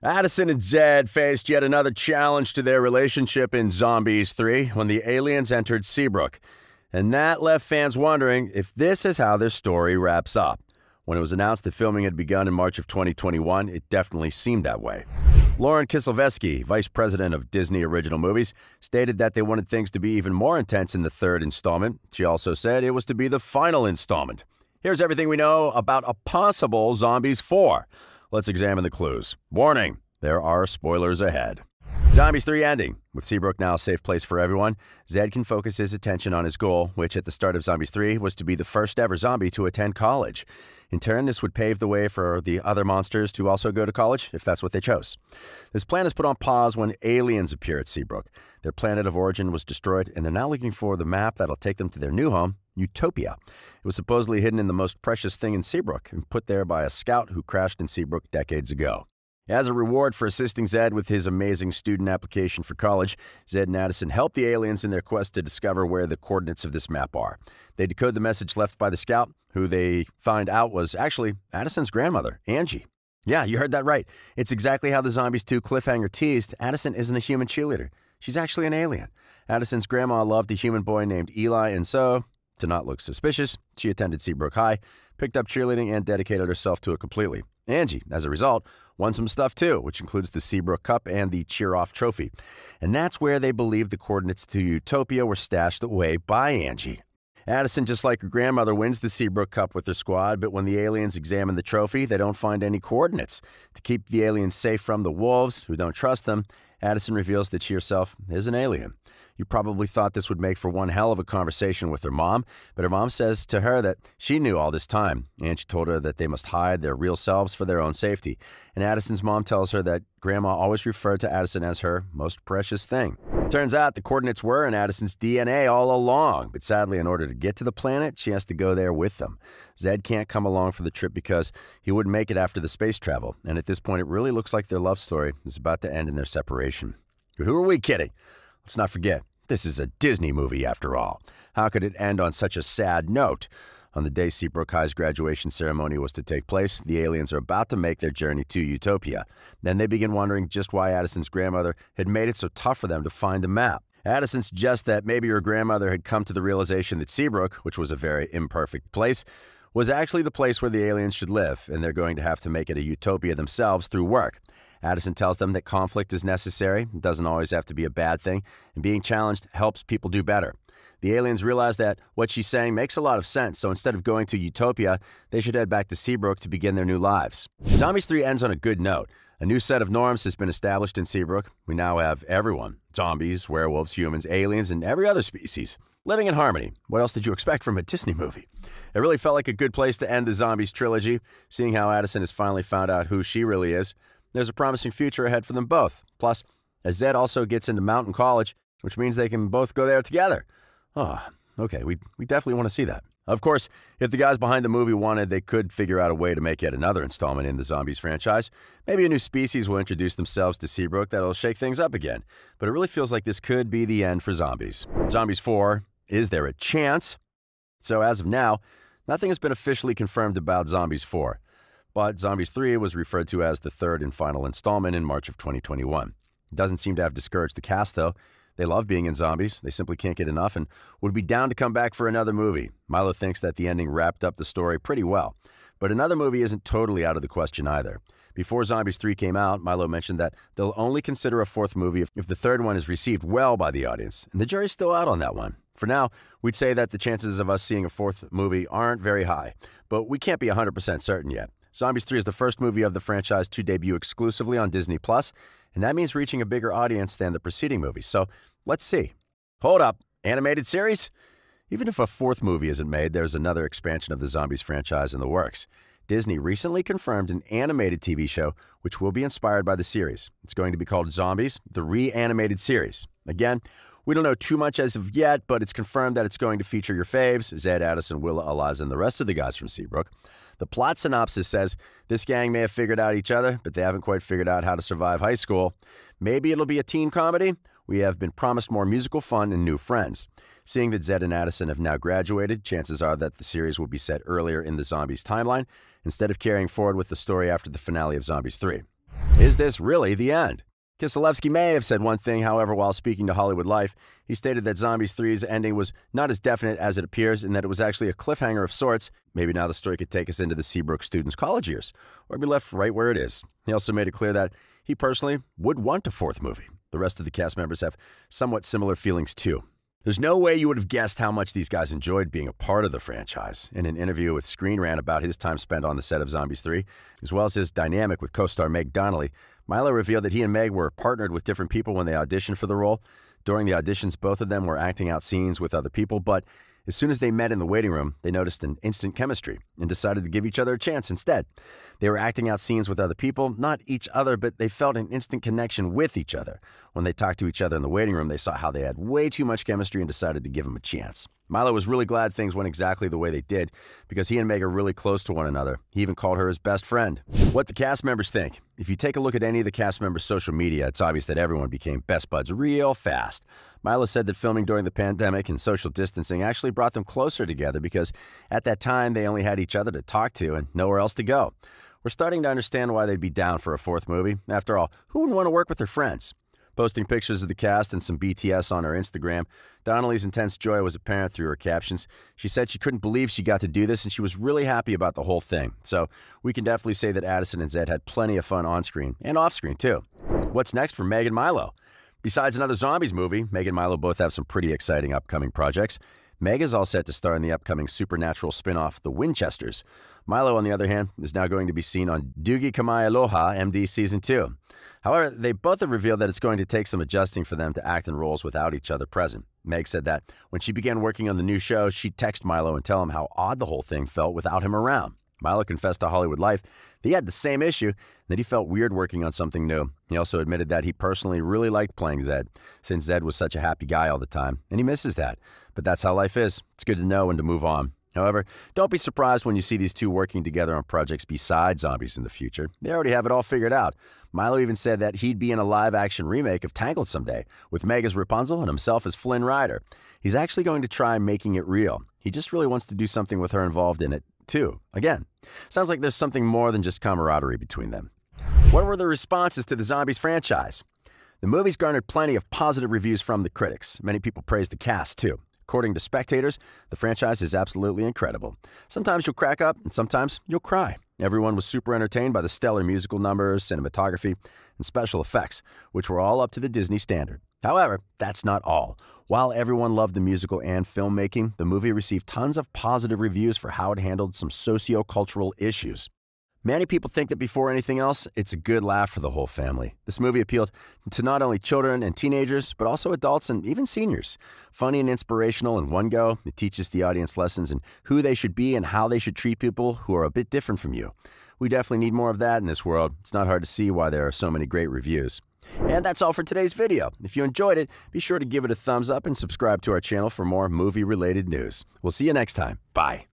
Addison and Zed faced yet another challenge to their relationship in Zombies 3 when the aliens entered Seabrook. And that left fans wondering if this is how their story wraps up. When it was announced that filming had begun in March of 2021, it definitely seemed that way. Lauren Kisleveski, vice president of Disney Original Movies, stated that they wanted things to be even more intense in the third installment. She also said it was to be the final installment. Here's everything we know about a possible Zombies 4. Let's examine the clues. Warning, there are spoilers ahead. Zombies 3 ending. With Seabrook now a safe place for everyone, Zed can focus his attention on his goal, which at the start of Zombies 3 was to be the first ever zombie to attend college. In turn, this would pave the way for the other monsters to also go to college, if that's what they chose. This plan is put on pause when aliens appear at Seabrook. Their planet of origin was destroyed, and they're now looking for the map that'll take them to their new home, Utopia. It was supposedly hidden in the most precious thing in Seabrook and put there by a scout who crashed in Seabrook decades ago. As a reward for assisting Zed with his amazing student application for college, Zed and Addison help the aliens in their quest to discover where the coordinates of this map are. They decode the message left by the scout, who they find out was actually Addison's grandmother, Angie. Yeah, you heard that right. It's exactly how the Zombies 2 cliffhanger teased. Addison isn't a human cheerleader. She's actually an alien. Addison's grandma loved a human boy named Eli, and so, to not look suspicious, she attended Seabrook High, picked up cheerleading, and dedicated herself to it completely. Angie, as a result, won some stuff too, which includes the Seabrook Cup and the Cheer-Off Trophy. And that's where they believe the coordinates to Utopia were stashed away by Angie. Addison, just like her grandmother, wins the Seabrook Cup with her squad, but when the aliens examine the trophy, they don't find any coordinates. To keep the aliens safe from the wolves, who don't trust them, Addison reveals that she herself is an alien. You probably thought this would make for one hell of a conversation with her mom, but her mom says to her that she knew all this time, and she told her that they must hide their real selves for their own safety. And Addison's mom tells her that Grandma always referred to Addison as her most precious thing. Turns out the coordinates were in Addison's DNA all along, but sadly, in order to get to the planet, she has to go there with them. Zed can't come along for the trip because he wouldn't make it after the space travel, and at this point, it really looks like their love story is about to end in their separation. But who are we kidding? Let's not forget, this is a Disney movie after all. How could it end on such a sad note? On the day Seabrook High's graduation ceremony was to take place, the aliens are about to make their journey to Utopia. Then they begin wondering just why Addison's grandmother had made it so tough for them to find the map. Addison suggests that maybe her grandmother had come to the realization that Seabrook, which was a very imperfect place, was actually the place where the aliens should live, and they're going to have to make it a utopia themselves through work. Addison tells them that conflict is necessary, it doesn't always have to be a bad thing, and being challenged helps people do better. The aliens realize that what she's saying makes a lot of sense, so instead of going to Utopia, they should head back to Seabrook to begin their new lives. Zombies 3 ends on a good note. A new set of norms has been established in Seabrook. We now have everyone, zombies, werewolves, humans, aliens, and every other species, living in harmony. What else did you expect from a Disney movie? It really felt like a good place to end the Zombies trilogy, seeing how Addison has finally found out who she really is. There's a promising future ahead for them both. Plus, as Zed also gets into Mountain College, which means they can both go there together. Oh, okay, we definitely want to see that. Of course, if the guys behind the movie wanted, they could figure out a way to make yet another installment in the Zombies franchise. Maybe a new species will introduce themselves to Seabrook that'll shake things up again. But it really feels like this could be the end for Zombies. Zombies 4, is there a chance? So as of now, nothing has been officially confirmed about Zombies 4. But Zombies 3 was referred to as the third and final installment in March of 2021. It doesn't seem to have discouraged the cast, though. They love being in Zombies, they simply can't get enough, and would be down to come back for another movie. Milo thinks that the ending wrapped up the story pretty well. But another movie isn't totally out of the question either. Before Zombies 3 came out, Milo mentioned that they'll only consider a fourth movie if the third one is received well by the audience, and the jury's still out on that one. For now, we'd say that the chances of us seeing a fourth movie aren't very high, but we can't be 100% certain yet. Zombies 3 is the first movie of the franchise to debut exclusively on Disney+, and that means reaching a bigger audience than the preceding movies. So, let's see. Hold up, animated series? Even if a fourth movie isn't made, there's another expansion of the Zombies franchise in the works. Disney recently confirmed an animated TV show which will be inspired by the series. It's going to be called Zombies, the Reanimated Series. Again, we don't know too much as of yet, but it's confirmed that it's going to feature your faves, Zed, Addison, Willa, Eliza, and the rest of the guys from Seabrook. The plot synopsis says this gang may have figured out each other, but they haven't quite figured out how to survive high school. Maybe it'll be a teen comedy? We have been promised more musical fun and new friends. Seeing that Zed and Addison have now graduated, chances are that the series will be set earlier in the Zombies timeline, instead of carrying forward with the story after the finale of Zombies 3. Is this really the end? Kieslowski may have said one thing, however, while speaking to Hollywood Life. He stated that Zombies 3's ending was not as definite as it appears and that it was actually a cliffhanger of sorts. Maybe now the story could take us into the Seabrook students' college years, or be left right where it is. He also made it clear that he personally would want a fourth movie. The rest of the cast members have somewhat similar feelings too. There's no way you would have guessed how much these guys enjoyed being a part of the franchise. In an interview with Screen Rant about his time spent on the set of Zombies 3, as well as his dynamic with co-star Meg Donnelly, Milo revealed that he and Meg were partnered with different people when they auditioned for the role. During the auditions, both of them were acting out scenes with other people, but as soon as they met in the waiting room, they noticed an instant chemistry and decided to give each other a chance instead. They were acting out scenes with other people, not each other, but they felt an instant connection with each other. When they talked to each other in the waiting room, they saw how they had way too much chemistry and decided to give them a chance. Milo was really glad things went exactly the way they did because he and Meg are really close to one another. He even called her his best friend. What the cast members think. If you take a look at any of the cast members' social media, it's obvious that everyone became best buds real fast. Milo said that filming during the pandemic and social distancing actually brought them closer together because at that time they only had each other to talk to and nowhere else to go. We're starting to understand why they'd be down for a fourth movie. After all, who wouldn't want to work with their friends? Posting pictures of the cast and some BTS on her Instagram, Donnelly's intense joy was apparent through her captions. She said she couldn't believe she got to do this and she was really happy about the whole thing. So we can definitely say that Addison and Zed had plenty of fun on screen and off screen too. What's next for Meg and Milo? Besides another Zombies movie, Meg and Milo both have some pretty exciting upcoming projects. Meg is all set to star in the upcoming supernatural spin-off, The Winchesters. Milo, on the other hand, is now going to be seen on Doogie Kamai Aloha MD Season 2. However, they both have revealed that it's going to take some adjusting for them to act in roles without each other present. Meg said that when she began working on the new show, she'd text Milo and tell him how odd the whole thing felt without him around. Milo confessed to Hollywood Life that he had the same issue, that he felt weird working on something new. He also admitted that he personally really liked playing Zed, since Zed was such a happy guy all the time, and he misses that. But that's how life is. It's good to know when to move on. However, don't be surprised when you see these two working together on projects besides Zombies in the future. They already have it all figured out. Milo even said that he'd be in a live-action remake of Tangled someday, with Meg as Rapunzel and himself as Flynn Rider. He's actually going to try making it real. He just really wants to do something with her involved in it, too. Again, sounds like there's something more than just camaraderie between them. What were the responses to the Zombies franchise? The movie's garnered plenty of positive reviews from the critics. Many people praised the cast, too. According to spectators, the franchise is absolutely incredible. Sometimes you'll crack up, and sometimes you'll cry. Everyone was super entertained by the stellar musical numbers, cinematography, and special effects, which were all up to the Disney standard. However, that's not all. While everyone loved the musical and filmmaking, the movie received tons of positive reviews for how it handled some socio-cultural issues. Many people think that before anything else, it's a good laugh for the whole family. This movie appealed to not only children and teenagers, but also adults and even seniors. Funny and inspirational in one go, it teaches the audience lessons in who they should be and how they should treat people who are a bit different from you. We definitely need more of that in this world. It's not hard to see why there are so many great reviews. And that's all for today's video. If you enjoyed it, be sure to give it a thumbs up and subscribe to our channel for more movie-related news. We'll see you next time. Bye.